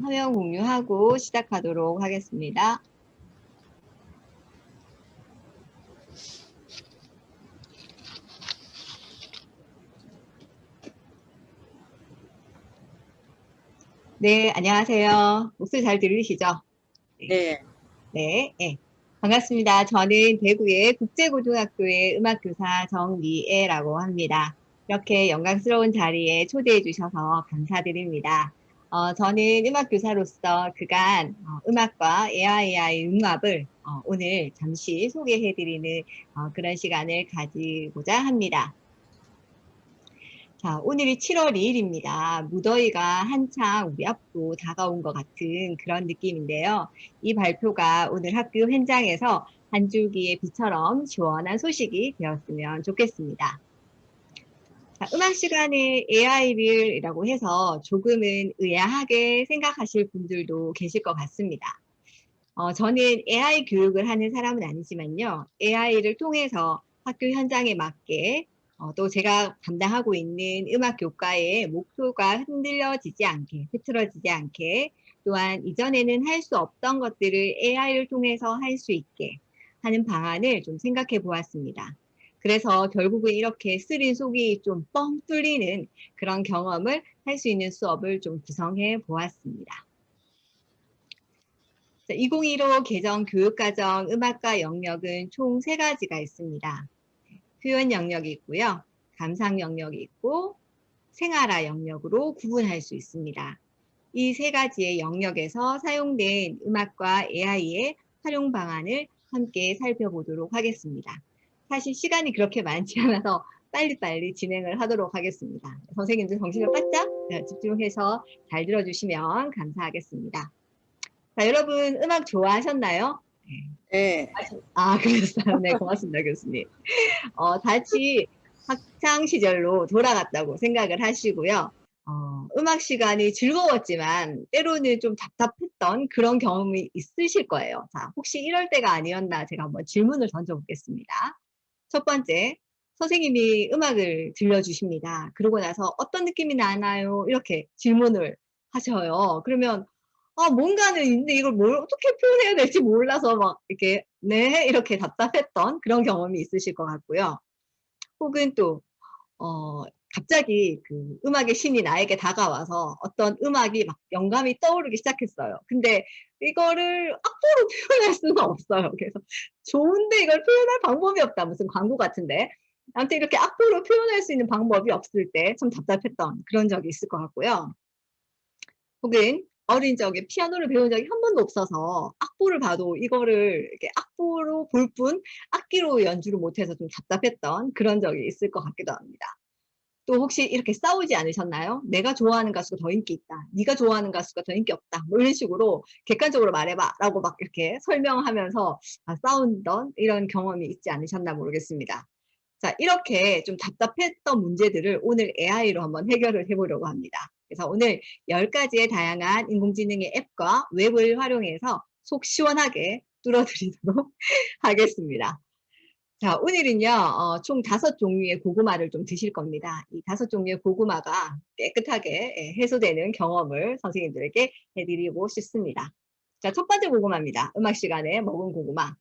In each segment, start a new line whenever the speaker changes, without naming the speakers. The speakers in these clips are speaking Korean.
화면 공유하고 시작하도록 하겠습니다. 네, 안녕하세요. 목소리 잘 들리시죠?
네.
네, 네. 반갑습니다. 저는 대구의 국제고등학교의 음악교사 정미애라고 합니다. 이렇게 영광스러운 자리에 초대해 주셔서 감사드립니다. 저는 음악교사로서 그간 음악과 AI 융합을 오늘 잠시 소개해 드리는 그런 시간을 가지고자 합니다. 자, 오늘이 7월 2일입니다. 무더위가 한창 우리 앞으로 다가온 것 같은 그런 느낌인데요. 이 발표가 오늘 학교 현장에서 한 줄기의 비처럼 시원한 소식이 되었으면 좋겠습니다. 자, 음악 시간에 AI를이라고 해서 조금은 의아하게 생각하실 분들도 계실 것 같습니다. 저는 AI 교육을 하는 사람은 아니지만요. AI를 통해서 학교 현장에 맞게 또 제가 담당하고 있는 음악 교과의 목표가 흔들려지지 않게, 흐트러지지 않게, 또한 이전에는 할 수 없던 것들을 AI를 통해서 할 수 있게 하는 방안을 좀 생각해 보았습니다. 그래서 결국은 이렇게 쓰린 속이 좀 뻥 뚫리는 그런 경험을 할 수 있는 수업을 좀 구성해 보았습니다. 2015 개정 교육과정 음악과 영역은 총 3가지가 있습니다. 표현 영역이 있고요. 감상 영역이 있고 생활화 영역으로 구분할 수 있습니다. 이 3가지의 영역에서 사용된 음악과 AI의 활용 방안을 함께 살펴보도록 하겠습니다. 사실 시간이 그렇게 많지 않아서 빨리빨리 진행을 하도록 하겠습니다. 선생님들 정신을 바짝 집중해서 잘 들어주시면 감사하겠습니다. 자, 여러분 음악 좋아하셨나요?
네.
그랬어요. 네, 고맙습니다, 교수님. 다시 학창 시절로 돌아갔다고 생각을 하시고요. 음악 시간이 즐거웠지만 때로는 좀 답답했던 그런 경험이 있으실 거예요. 자, 혹시 이럴 때가 아니었나 제가 한번 질문을 던져보겠습니다. 첫 번째, 선생님이 음악을 들려주십니다. 그러고 나서 어떤 느낌이 나나요? 이렇게 질문을 하셔요. 그러면 뭔가는 있는데 이걸 뭘 어떻게 표현해야 될지 몰라서 막 이렇게 네 이렇게 답답했던 그런 경험이 있으실 것 같고요. 혹은 또 갑자기 그 음악의 신이 나에게 다가와서 어떤 음악이 막 영감이 떠오르기 시작했어요. 근데 이거를 악보로 표현할 수가 없어요. 그래서 좋은데 이걸 표현할 방법이 없다. 무슨 광고 같은데. 아무튼 이렇게 악보로 표현할 수 있는 방법이 없을 때 참 답답했던 그런 적이 있을 것 같고요. 혹은 어린 적에 피아노를 배운 적이 한 번도 없어서 악보를 봐도 이거를 이렇게 악보로 볼 뿐 악기로 연주를 못해서 좀 답답했던 그런 적이 있을 것 같기도 합니다. 또 혹시 이렇게 싸우지 않으셨나요? 내가 좋아하는 가수가 더 인기 있다. 네가 좋아하는 가수가 더 인기 없다. 뭐 이런 식으로 객관적으로 말해봐 라고 막 이렇게 설명하면서 싸운던 이런 경험이 있지 않으셨나 모르겠습니다. 자, 이렇게 좀 답답했던 문제들을 오늘 AI로 한번 해결을 해보려고 합니다. 그래서 오늘 10가지의 다양한 인공지능의 앱과 웹을 활용해서 속 시원하게 뚫어드리도록 하겠습니다. 자, 오늘은요, 총 5종류의 고구마를 좀 드실 겁니다. 이 5종류의 고구마가 깨끗하게 해소되는 경험을 선생님들에게 해드리고 싶습니다. 자, 첫 번째 고구마입니다. 음악 시간에 먹은 고구마.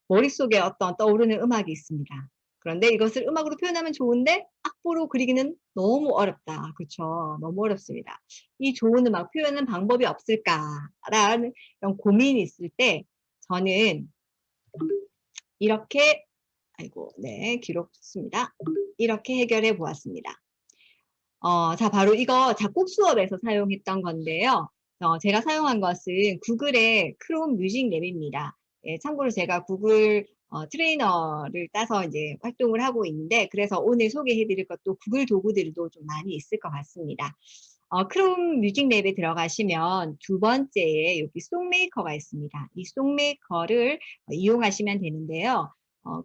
머릿속에 어떤 떠오르는 음악이 있습니다. 그런데 이것을 음악으로 표현하면 좋은데 악보로 그리기는 너무 어렵다. 그렇죠? 너무 어렵습니다. 이 좋은 음악 표현은 방법이 없을까라는 이런 고민이 있을 때 저는 이렇게 네, 기록 좋습니다. 이렇게 해결해 보았습니다. 자, 바로 이거 작곡 수업에서 사용했던 건데요. 제가 사용한 것은 구글의 크롬 뮤직 랩입니다. 예, 참고로 제가 구글 트레이너를 따서 이제 활동을 하고 있는데, 그래서 오늘 소개해 드릴 것도 구글 도구들도 좀 많이 있을 것 같습니다. 크롬 뮤직 랩에 들어가시면 두 번째에 여기 송메이커가 있습니다. 이 송메이커를 이용하시면 되는데요.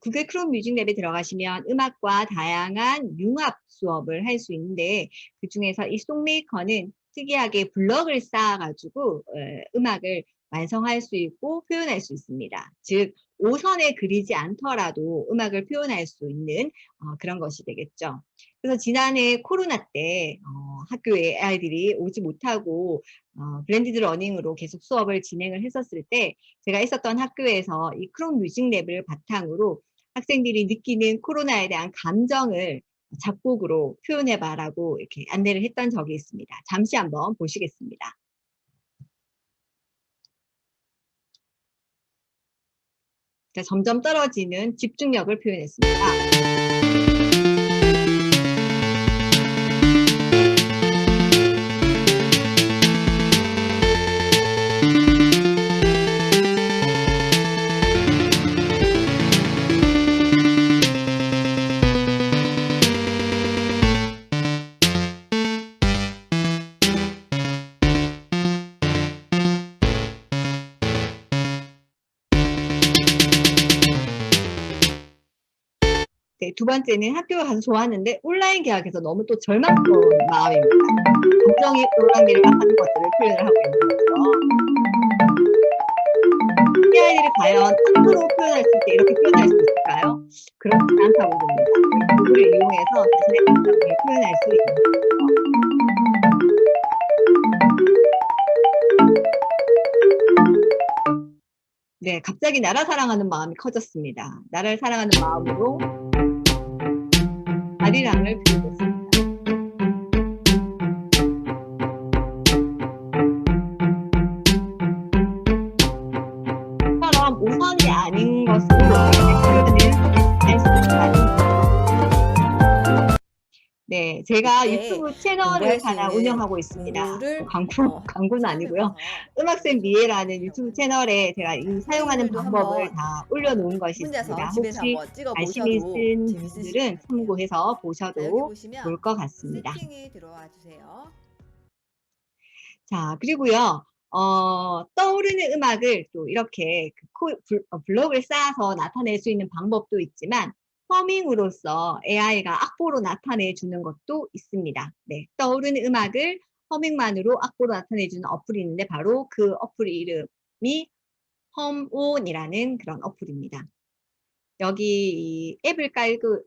구글 크롬 뮤직 랩에 들어가시면 음악과 다양한 융합 수업을 할 수 있는데 그 중에서 이 송메이커는 특이하게 블럭을 쌓아가지고 음악을 완성할 수 있고 표현할 수 있습니다. 즉 5선에 그리지 않더라도 음악을 표현할 수 있는 그런 것이 되겠죠. 그래서 지난해 코로나 때 학교에 아이들이 오지 못하고 블렌디드 러닝으로 계속 수업을 진행을 했었을 때 제가 있었던 학교에서 이 크롬 뮤직랩을 바탕으로 학생들이 느끼는 코로나에 대한 감정을 작곡으로 표현해봐라고 이렇게 안내를 했던 적이 있습니다. 잠시 한번 보시겠습니다. 자, 점점 떨어지는 집중력을 표현했습니다. 네, 두 번째는 학교에 가서 좋았는데 온라인 개학에서 너무 또 절망스러운 마음입니다. 감정이 오르락내리락 하는 것들을 표현을 하고 있는 거죠. 이 아이들이 과연 함부로 표현할 수 있게 이렇게 표현할 수 있을까요? 그렇지 않다고 봅니다. 도구를 이용해서 자신의 감정을 표현할 수 있는 거죠. 네, 갑자기 나라 사랑하는 마음이 커졌습니다. 나라를 사랑하는 마음으로 아리랑을 표현했습니다. 처럼 우선이 아닌 것으로 표현을 할 수 있다는 거죠. 네, 제가 유튜브 채널을 하나 운영하고 있습니다. 광고는 아니고요. 음악쌤 미애라는 유튜브 채널에 제가 이 사용하는 방법을 다 올려놓은 것이 있습니다. 혹시 관심 있는 분들은 참고해서 보셔도 좋을 것 같습니다. 자, 그리고요. 떠오르는 음악을 또 이렇게 블록을 쌓아서 나타낼 수 있는 방법도 있지만 허밍으로서 AI가 악보로 나타내 주는 것도 있습니다. 네, 떠오르는 음악을 허밍만으로 악보로 나타내 주는 어플이 있는데 바로 그 어플 이름이 험온이라는 그런 어플입니다. 여기 이 앱을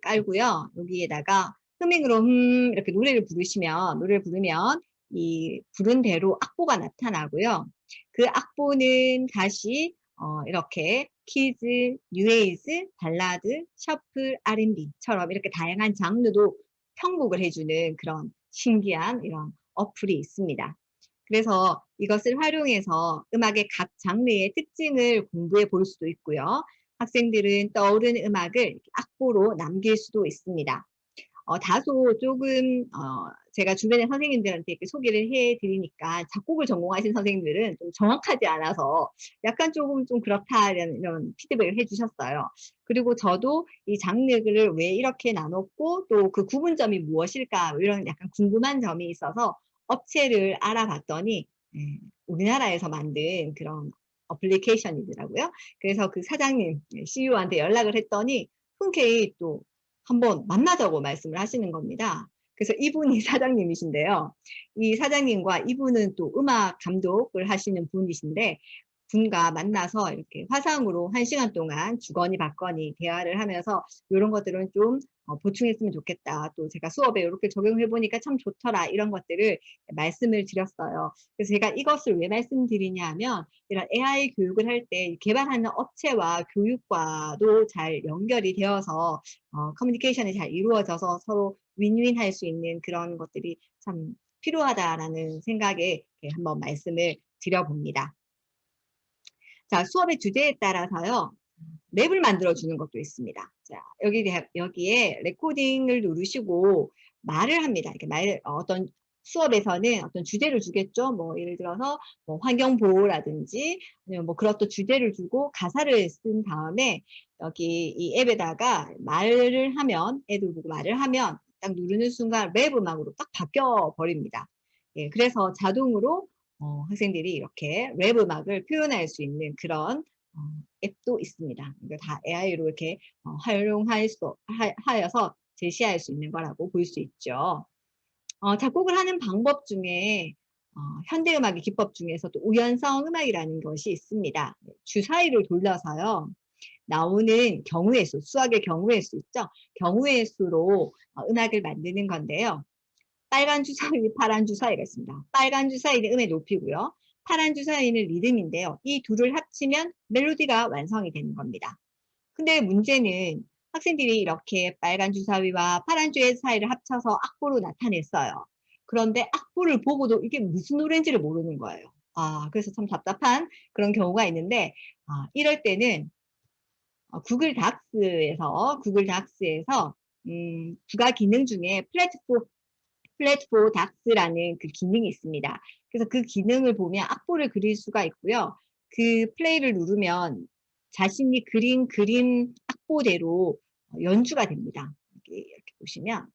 깔고요. 여기에다가 흐밍으로 이렇게 노래를 부르면 이 부른 대로 악보가 나타나고요. 그 악보는 다시 이렇게 키즈, 뉴에이즈, 발라드, 셔플, R&B처럼 이렇게 다양한 장르도 편곡을 해주는 그런 신기한 이런 어플이 있습니다. 그래서 이것을 활용해서 음악의 각 장르의 특징을 공부해 볼 수도 있고요. 학생들은 떠오르는 음악을 악보로 남길 수도 있습니다. 다소 조금 제가 주변의 선생님들한테 이렇게 소개를 해드리니까 작곡을 전공하신 선생님들은 좀 정확하지 않아서 약간 조금 좀 그렇다 이런 피드백을 해주셨어요. 그리고 저도 이 장르를 왜 이렇게 나눴고 또 그 구분점이 무엇일까 이런 약간 궁금한 점이 있어서 업체를 알아봤더니 우리나라에서 만든 그런 어플리케이션이더라고요. 그래서 그 사장님, CEO한테 연락을 했더니 흔쾌히 또 한번 만나자고 말씀을 하시는 겁니다. 그래서 이분이 사장님이신데요. 이 사장님과 이분은 또 음악 감독을 하시는 분이신데 분과 만나서 이렇게 화상으로 1시간 동안 주거니 받거니 대화를 하면서 이런 것들은 좀 보충했으면 좋겠다. 또 제가 수업에 이렇게 적용해 보니까 참 좋더라. 이런 것들을 말씀을 드렸어요. 그래서 제가 이것을 왜 말씀드리냐 하면 이런 AI 교육을 할 때 개발하는 업체와 교육과도 잘 연결이 되어서 커뮤니케이션이 잘 이루어져서 서로 윈윈 할 수 있는 그런 것들이 참 필요하다라는 생각에 한번 말씀을 드려봅니다. 자, 수업의 주제에 따라서요. 랩을 만들어주는 것도 있습니다. 자, 여기에 레코딩을 누르시고 말을 합니다. 이렇게 어떤 수업에서는 어떤 주제를 주겠죠. 뭐 예를 들어서 뭐 환경보호라든지 아니면 뭐 그런 또 주제를 주고 가사를 쓴 다음에 여기 이 앱에다가 말을 하면 애들 보고 말을 하면 딱 누르는 순간 랩 음악으로 딱 바뀌어 버립니다. 예, 그래서 자동으로 학생들이 이렇게 랩 음악을 표현할 수 있는 그런 앱도 있습니다. 이거 다 AI로 이렇게 하여서 제시할 수 있는 거라고 볼 수 있죠. 작곡을 하는 방법 중에 현대음악의 기법 중에서도 우연성 음악이라는 것이 있습니다. 주사위를 돌려서요. 나오는 경우의 수, 수학의 경우의 수 있죠? 경우의 수로 음악을 만드는 건데요. 빨간 주사위, 파란 주사위가 있습니다. 빨간 주사위는 음의 높이고요. 파란 주사위는 리듬인데요. 이 둘을 합치면 멜로디가 완성이 되는 겁니다. 근데 문제는 학생들이 이렇게 빨간 주사위와 파란 주사위를 합쳐서 악보로 나타냈어요. 그런데 악보를 보고도 이게 무슨 노래인지를 모르는 거예요. 그래서 참 답답한 그런 경우가 있는데, 이럴 때는 구글 닥스에서 부가 기능 중에 플랫포 닥스라는 그 기능이 있습니다. 그래서 그 기능을 보면 악보를 그릴 수가 있고요. 그 플레이를 누르면 자신이 그린 그림 악보대로 연주가 됩니다. 이렇게 보시면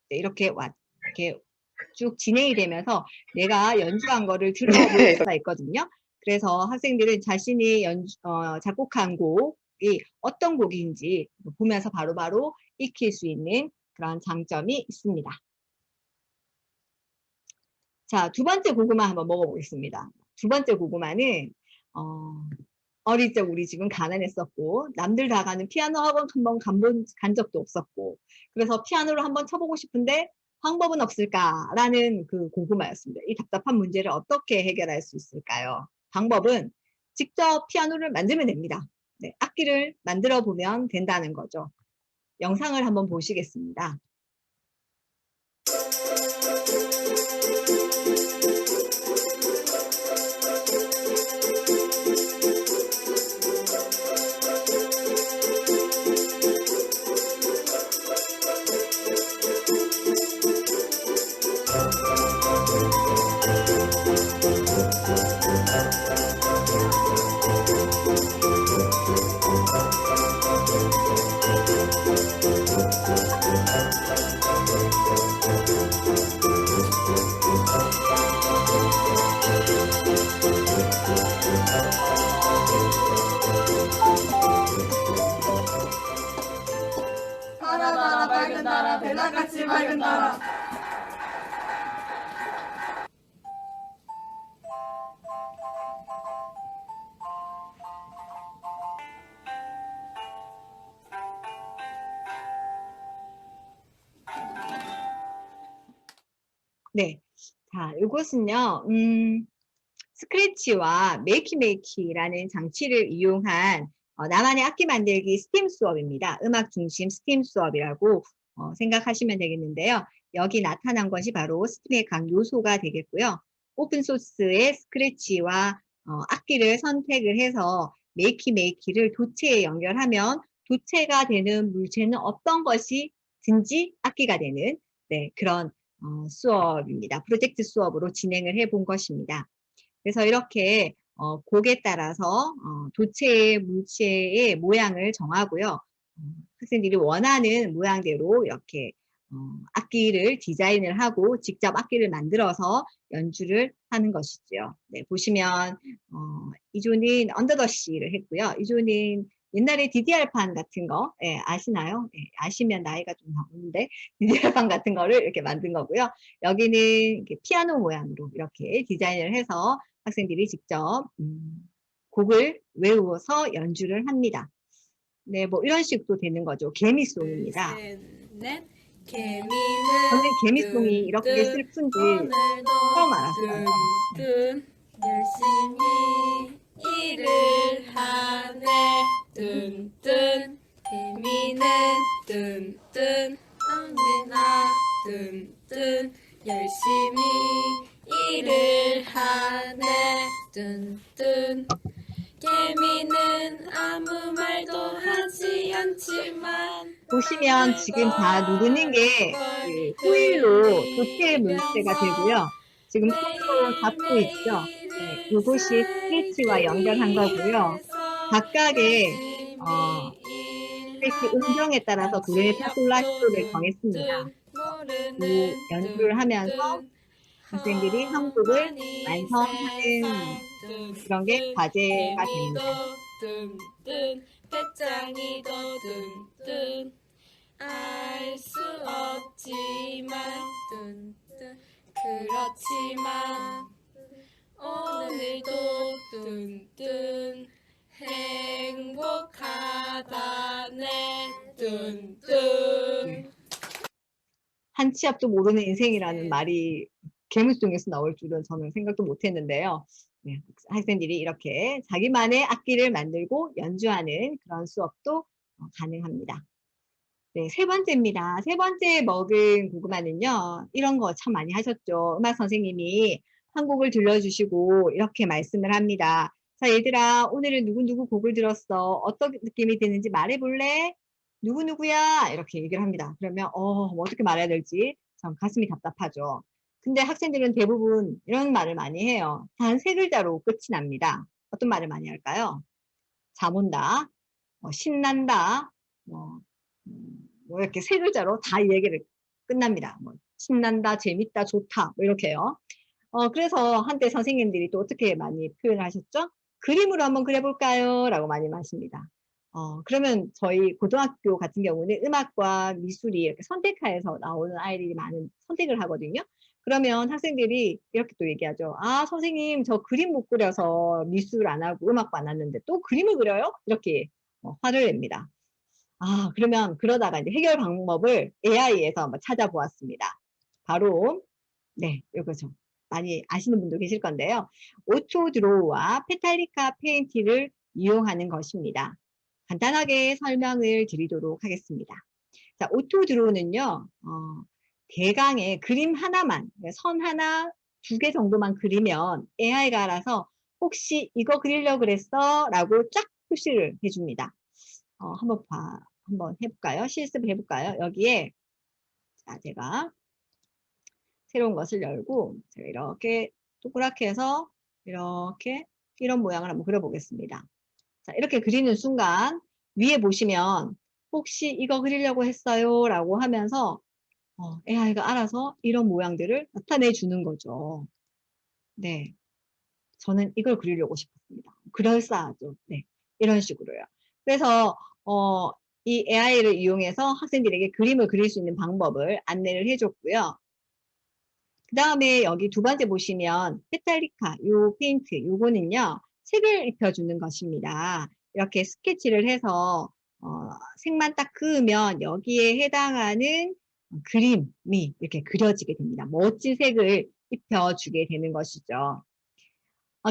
이렇게 쭉 진행이 되면서 내가 연주한 거를 들어볼 수가 있거든요. 그래서 학생들은 자신이 작곡한 곡이 어떤 곡인지 보면서 바로바로 익힐 수 있는 그런 장점이 있습니다. 자, 두 번째 고구마 한번 먹어보겠습니다. 두 번째 고구마는 어릴 적 우리 집은 가난했었고 남들 다 가는 피아노 학원 한번 간 적도 없었고 그래서 피아노를 한번 쳐보고 싶은데 방법은 없을까라는 그 고구마였습니다. 이 답답한 문제를 어떻게 해결할 수 있을까요? 방법은 직접 피아노를 만들면 됩니다. 네, 악기를 만들어 보면 된다는 거죠. 영상을 한번 보시겠습니다.
나라 밝은 나라 대낮같이 밝은 나라.
네, 자, 이것은요, 스크래치와 메이키메이키라는 장치를 이용한 나만의 악기 만들기 스팀 수업입니다. 음악 중심 스팀 수업이라고 생각하시면 되겠는데요. 여기 나타난 것이 바로 스팀의 각 요소가 되겠고요. 오픈소스의 스크래치와 악기를 선택을 해서 메이키메이키를 도체에 연결하면 도체가 되는 물체는 어떤 것이든지 악기가 되는 그런 수업입니다. 프로젝트 수업으로 진행을 해본 것입니다. 그래서 이렇게 곡에 따라서 도체의 물체의 모양을 정하고요. 학생들이 원하는 모양대로 이렇게 악기를 디자인을 하고 직접 악기를 만들어서 연주를 하는 것이죠. 네, 보시면 이조는 언더더시를 했고요. 이조는 옛날에 DDR판 같은 거 아시나요? 아시면 나이가 좀 나오는데 DDR판 같은 거를 이렇게 만든 거고요. 여기는 이렇게 피아노 모양으로 이렇게 디자인을 해서 학생들이 직접 곡을 외워서 연주를 합니다. 네, 뭐 이런 식도 되는 거죠. 개미송입니다.
개미는
저는 개미송이 이렇게 슬픈지 처음 알았어요.
열심히 일을 하네. 뜬뜬 개미는 뜬뜬 언제나 뜬뜬 열심히 일을 하네. 뜬뜬 개미는 아무 말도 하지 않지만
보시면 지금 다 누르는 게 호일로 도체 물체가 되고요. 지금 손으로 잡고 있죠. 네, 이것이 스트레치와 연결한 거고요. 각각의 스트레치 음정에 따라서 도레미파솔라시도를 정했습니다. 이 연주를 하면서 학생들이 한국을 완성하는 그런 게 과제가 됩니다.
배짱이도 뜬뜬 알 수 없지만 뜬뜬 그렇지만 오늘도
눈치 앞도 모르는 인생이라는
네.
말이 계문속에서 나올 줄은 저는 생각도 못 했는데요. 네, 학생들이 이렇게 자기만의 악기를 만들고 연주하는 그런 수업도 가능합니다. 네, 세 번째입니다. 세 번째 먹은 고구마는요. 이런 거 참 많이 하셨죠. 음악 선생님이 한 곡을 들려주시고 이렇게 말씀을 합니다. 자, 얘들아, 오늘은 누구누구 곡을 들었어. 어떤 느낌이 드는지 말해볼래? 누구누구야? 이렇게 얘기를 합니다. 그러면 뭐 어떻게 말해야 될지 참 가슴이 답답하죠. 근데 학생들은 대부분 이런 말을 많이 해요. 단 세 글자로 끝이 납니다. 어떤 말을 많이 할까요? 잠 온다, 신난다, 뭐, 뭐 이렇게 세 글자로 다 얘기를 끝납니다. 뭐 신난다, 재밌다, 좋다, 뭐 이렇게요. 그래서 한때 선생님들이 또 어떻게 많이 표현을 하셨죠? 그림으로 한번 그려볼까요? 라고 많이 마십니다. 그러면 저희 고등학교 같은 경우는 음악과 미술이 이렇게 선택하에서 나오는 아이들이 많은 선택을 하거든요. 그러면 학생들이 이렇게 또 얘기하죠. 아, 선생님, 저 그림 못 그려서 미술 안 하고 음악도 안 왔는데 또 그림을 그려요? 이렇게 화를 냅니다. 아, 그러면 그러다가 이제 해결 방법을 AI에서 한번 찾아보았습니다. 바로, 네, 이거죠. 많이 아시는 분도 계실 건데요. 오토 드로우와 페탈리카 페인트를 이용하는 것입니다. 간단하게 설명을 드리도록 하겠습니다. 자, 오토 드로우는요, 대강의 그림 하나만, 선 하나, 두 개 정도만 그리면 AI가 알아서 혹시 이거 그리려고 그랬어? 라고 쫙 표시를 해줍니다. 한번 해볼까요? 실습을 해볼까요? 여기에, 자, 제가 새로운 것을 열고, 제가 이렇게 동그랗게 해서, 이렇게, 이런 모양을 한번 그려보겠습니다. 자, 이렇게 그리는 순간, 위에 보시면, 혹시 이거 그리려고 했어요? 라고 하면서, AI가 알아서 이런 모양들을 나타내 주는 거죠. 네. 저는 이걸 그리려고 싶었습니다. 그럴싸하죠. 네. 이런 식으로요. 그래서, 이 AI를 이용해서 학생들에게 그림을 그릴 수 있는 방법을 안내를 해줬고요. 그 다음에 여기 두 번째 보시면 페탈리카, 요 페인트, 요거는요, 색을 입혀주는 것입니다. 이렇게 스케치를 해서, 색만 딱 그으면 여기에 해당하는 그림이 이렇게 그려지게 됩니다. 멋진 색을 입혀주게 되는 것이죠.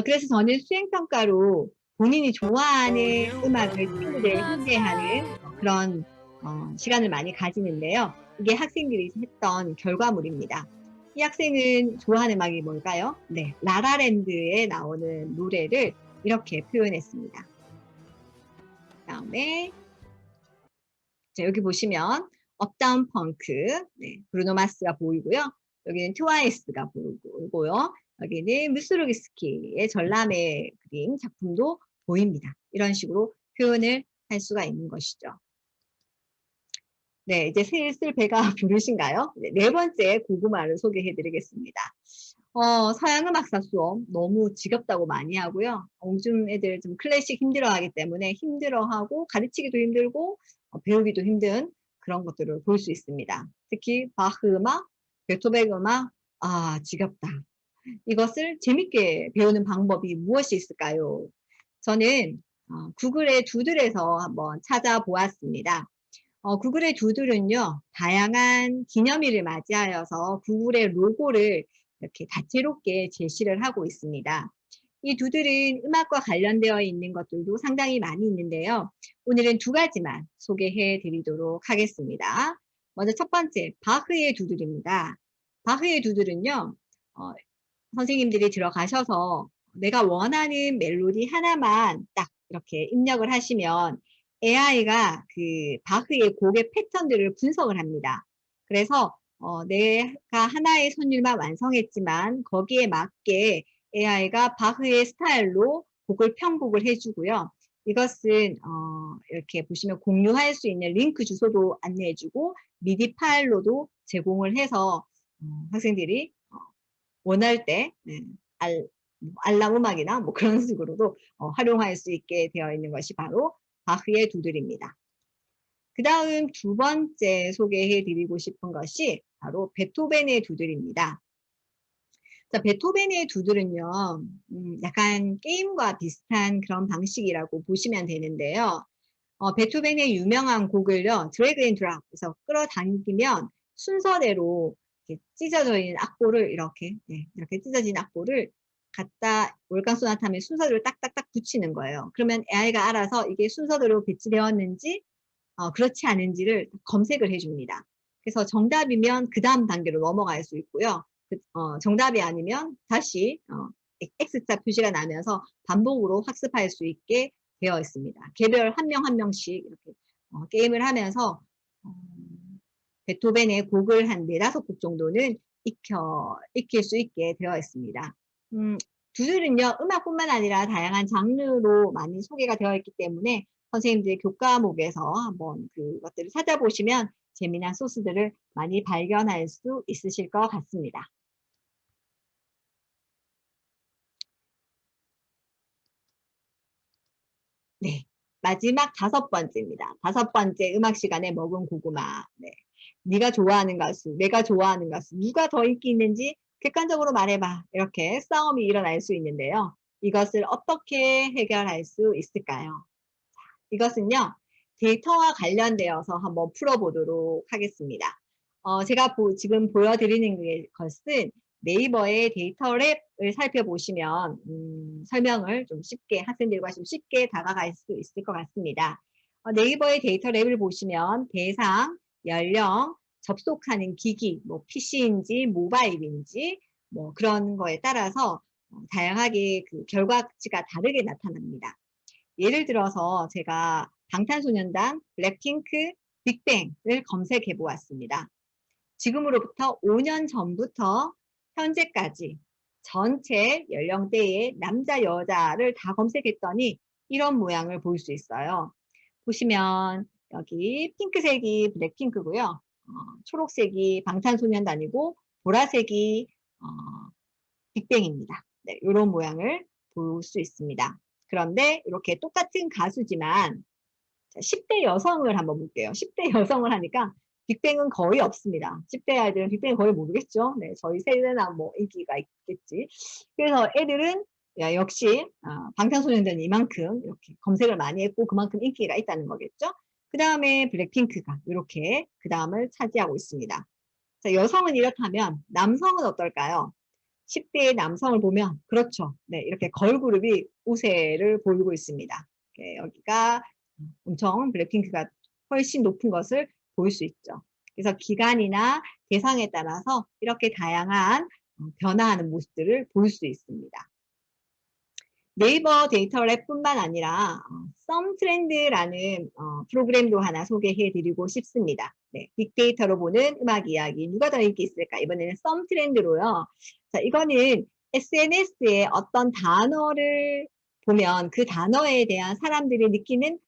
그래서 저는 수행평가로 본인이 좋아하는 음악을 친구들에게 소개하는 그런 시간을 많이 가지는데요. 이게 학생들이 했던 결과물입니다. 이 학생은 좋아하는 음악이 뭘까요? 네, 라라랜드에 나오는 노래를 이렇게 표현했습니다. 그다음에 자, 여기 보시면 업다운 펑크, 네, 브루노 마스가 보이고요. 여기는 트와이스가 보이고요. 여기는 무스루기스키의 전람회 그림 작품도 보입니다. 이런 식으로 표현을 할 수가 있는 것이죠. 네, 이제 슬슬 배가 부르신가요? 네 번째 고구마를 소개해 드리겠습니다. 서양음악사 수업 너무 지겹다고 많이 하고요. 요즘 애들 좀 클래식 힘들어하기 때문에 힘들어하고 가르치기도 힘들고 배우기도 힘든 그런 것들을 볼 수 있습니다. 특히 바흐 음악, 베토벤 음악, 지겹다. 이것을 재밌게 배우는 방법이 무엇이 있을까요? 저는 구글의 두들에서 한번 찾아보았습니다. 구글의 두들은요, 다양한 기념일을 맞이하여서 구글의 로고를 이렇게 다채롭게 제시를 하고 있습니다. 이 두들은 음악과 관련되어 있는 것들도 상당히 많이 있는데요. 오늘은 두 가지만 소개해 드리도록 하겠습니다. 먼저 첫 번째, 바흐의 두들입니다. 바흐의 두들은요, 선생님들이 들어가셔서 내가 원하는 멜로디 하나만 딱 이렇게 입력을 하시면 AI가 그 바흐의 곡의 패턴들을 분석을 합니다. 그래서 내가 하나의 선율만 완성했지만 거기에 맞게 AI가 바흐의 스타일로 곡을 편곡을 해주고요. 이것은 이렇게 보시면 공유할 수 있는 링크 주소도 안내해주고 미디 파일로도 제공을 해서 학생들이 원할 때 알람 음악이나 뭐 그런 식으로도 활용할 수 있게 되어 있는 것이 바로 바흐의 두들입니다. 그 다음 두 번째 소개해 드리고 싶은 것이 바로 베토벤의 두들입니다. 자, 베토벤의 두들은요, 약간 게임과 비슷한 그런 방식이라고 보시면 되는데요. 베토벤의 유명한 곡을요, 드래그 앤 드랍에서 끌어당기면 순서대로 이렇게 찢어져 있는 악보를 이렇게, 네, 이렇게 찢어진 악보를 갖다 월간 소나타의 순서대로 딱딱딱 붙이는 거예요. 그러면 AI가 알아서 이게 순서대로 배치되었는지 그렇지 않은지를 검색을 해줍니다. 그래서 정답이면 그 다음 단계로 넘어갈 수 있고요. 정답이 아니면 다시 X자 표시가 나면서 반복으로 학습할 수 있게 되어 있습니다. 개별 한 명 한 명씩 이렇게 게임을 하면서 베토벤의 곡을 한 4~5곡 정도는 익힐 수 있게 되어 있습니다. 두들은요, 음악뿐만 아니라 다양한 장르로 많이 소개가 되어 있기 때문에 선생님들의 교과목에서 한번 그것들을 찾아보시면 재미난 소스들을 많이 발견할 수 있으실 것 같습니다. 네, 마지막 5번째입니다. 5번째 음악 시간에 먹은 고구마. 네. 네가 좋아하는 가수, 내가 좋아하는 가수, 누가 더 인기 있는지 객관적으로 말해봐. 이렇게 싸움이 일어날 수 있는데요. 이것을 어떻게 해결할 수 있을까요? 이것은요, 데이터와 관련되어서 한번 풀어보도록 하겠습니다. 제가 지금 보여드리는 것은 네이버의 데이터 랩을 살펴보시면 설명을 좀 쉽게, 학생들과 좀 쉽게 다가갈 수 있을 것 같습니다. 네이버의 데이터 랩을 보시면 대상, 연령, 접속하는 기기, 뭐 PC인지 모바일인지 뭐 그런 거에 따라서 다양하게 그 결과치가 다르게 나타납니다. 예를 들어서 제가 방탄소년단, 블랙핑크, 빅뱅을 검색해 보았습니다. 지금으로부터 5년 전부터 현재까지 전체 연령대의 남자, 여자를 다 검색했더니 이런 모양을 볼 수 있어요. 보시면 여기 핑크색이 블랙핑크고요. 초록색이 방탄소년단이고 보라색이 빅뱅입니다. 네, 이런 모양을 볼 수 있습니다. 그런데 이렇게 똑같은 가수지만 10대 여성을 한번 볼게요. 10대 여성을 하니까 빅뱅은 거의 없습니다. 10대 아이들은 빅뱅을 거의 모르겠죠. 네, 저희 세대나 뭐 인기가 있겠지. 그래서 애들은 역시 방탄소년단이 이만큼 이렇게 검색을 많이 했고 그만큼 인기가 있다는 거겠죠. 그 다음에 블랙핑크가 이렇게 그 다음을 차지하고 있습니다. 자, 여성은 이렇다면 남성은 어떨까요? 10대의 남성을 보면 그렇죠. 네, 이렇게 걸그룹이 우세를 보이고 있습니다. 여기가 엄청 블랙핑크가 훨씬 높은 것을 볼 수 있죠. 그래서 기간이나 대상에 따라서 이렇게 다양한 변화하는 모습들을 볼 수 있습니다. 네이버 데이터 랩뿐만 아니라 썸트렌드라는 프로그램도 하나 소개해 드리고 싶습니다. 네, 빅데이터로 보는 음악 이야기 누가 더 인기 있을까? 이번에는 썸트렌드로요. 자, 이거는 SNS에 어떤 단어를 보면 그 단어에 대한 사람들이 느끼는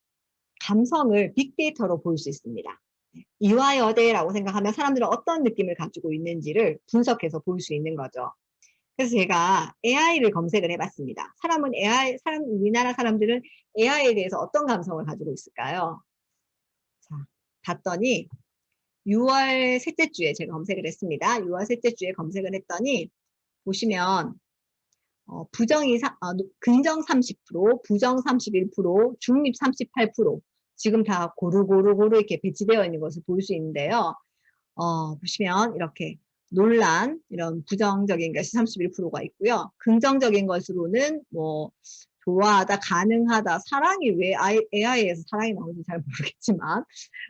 감성을 빅데이터로 볼 수 있습니다. 이화여대라고 생각하면 사람들은 어떤 느낌을 가지고 있는지를 분석해서 볼 수 있는 거죠. 그래서 제가 AI를 검색을 해봤습니다. 우리나라 사람들은 AI에 대해서 어떤 감성을 가지고 있을까요? 자, 봤더니 6월 셋째 주에 제가 검색을 했습니다. 6월 셋째 주에 검색을 했더니 보시면 긍정 30%, 부정 31%, 중립 38% 지금 다 고루고루 이렇게 배치되어 있는 것을 볼 수 있는데요. 보시면 이렇게 논란, 이런 부정적인 것이 31%가 있고요. 긍정적인 것으로는 뭐 좋아하다, 가능하다, 사랑이 왜 AI에서 사랑이 나오는지 잘 모르겠지만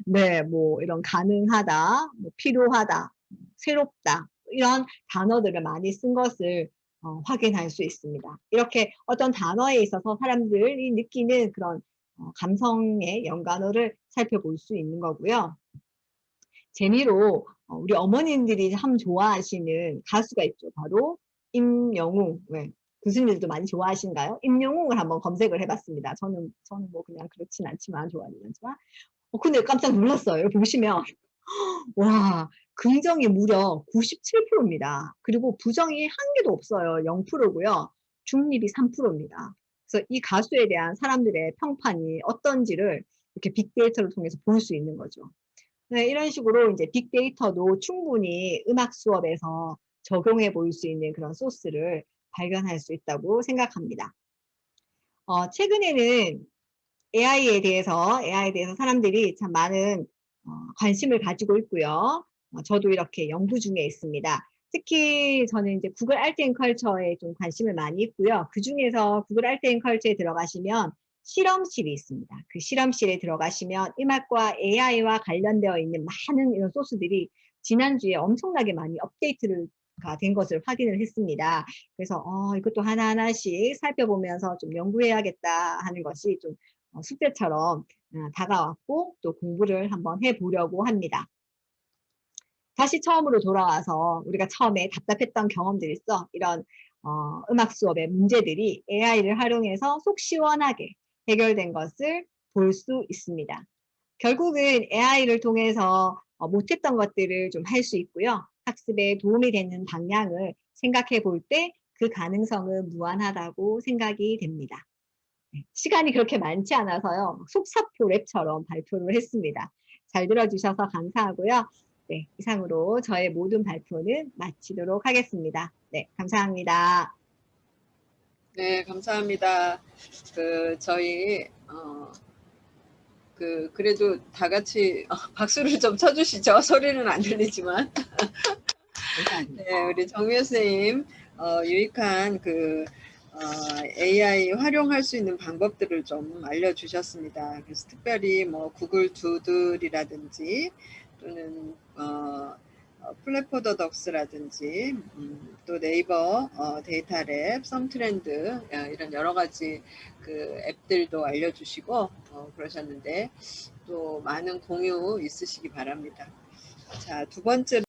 네, 뭐 이런 가능하다, 뭐 필요하다, 새롭다 이런 단어들을 많이 쓴 것을 확인할 수 있습니다. 이렇게 어떤 단어에 있어서 사람들이 느끼는 그런 감성의 연관어를 살펴볼 수 있는 거고요. 재미로 우리 어머님들이 참 좋아하시는 가수가 있죠. 바로 임영웅. 네. 교수님들도 많이 좋아하신가요? 임영웅을 한번 검색을 해봤습니다. 저는 뭐 그냥 그렇진 않지만 좋아하진 않지만 근데 깜짝 놀랐어요. 보시면 와, 긍정이 무려 97%입니다. 그리고 부정이 한 개도 없어요. 0%고요. 중립이 3%입니다. 그래서 이 가수에 대한 사람들의 평판이 어떤지를 이렇게 빅데이터를 통해서 볼 수 있는 거죠. 네, 이런 식으로 이제 빅데이터도 충분히 음악 수업에서 적용해 볼 수 있는 그런 소스를 발견할 수 있다고 생각합니다. 최근에는 AI에 대해서 사람들이 참 많은 관심을 가지고 있고요. 저도 이렇게 연구 중에 있습니다. 특히 저는 이제 구글 아트 앤 컬처에 좀 관심을 많이 있고요. 그중에서 구글 아트 앤 컬처에 들어가시면 실험실이 있습니다. 그 실험실에 들어가시면 음악과 AI와 관련되어 있는 많은 이런 소스들이 지난주에 엄청나게 많이 업데이트가 된 것을 확인을 했습니다. 그래서 이것도 하나하나씩 살펴보면서 좀 연구해야겠다 하는 것이 좀 숙제처럼 다가왔고 또 공부를 한번 해보려고 합니다. 다시 처음으로 돌아와서 우리가 처음에 답답했던 경험들이 있어. 이런 음악 수업의 문제들이 AI를 활용해서 속 시원하게 해결된 것을 볼 수 있습니다. 결국은 AI를 통해서 못했던 것들을 좀 할 수 있고요. 학습에 도움이 되는 방향을 생각해 볼 때 그 가능성은 무한하다고 생각이 됩니다. 시간이 그렇게 많지 않아서요. 속사포 랩처럼 발표를 했습니다. 잘 들어주셔서 감사하고요. 네, 이상으로 저의 모든 발표는 마치도록 하겠습니다. 네, 감사합니다.
네, 감사합니다. 저희 그래도 다 같이 박수를 좀 쳐주시죠. 소리는 안 들리지만.
감사합니다.
네, 우리 정미연 선생님 유익한 AI 활용할 수 있는 방법들을 좀 알려주셨습니다. 그래서 특별히 뭐 구글 두들이라든지 또는 플랫포더덕스라든지 또 네이버 데이터랩, 썸트렌드 이런 여러 가지 그 앱들도 알려주시고 그러셨는데 또 많은 공유 있으시기 바랍니다. 자, 두 번째로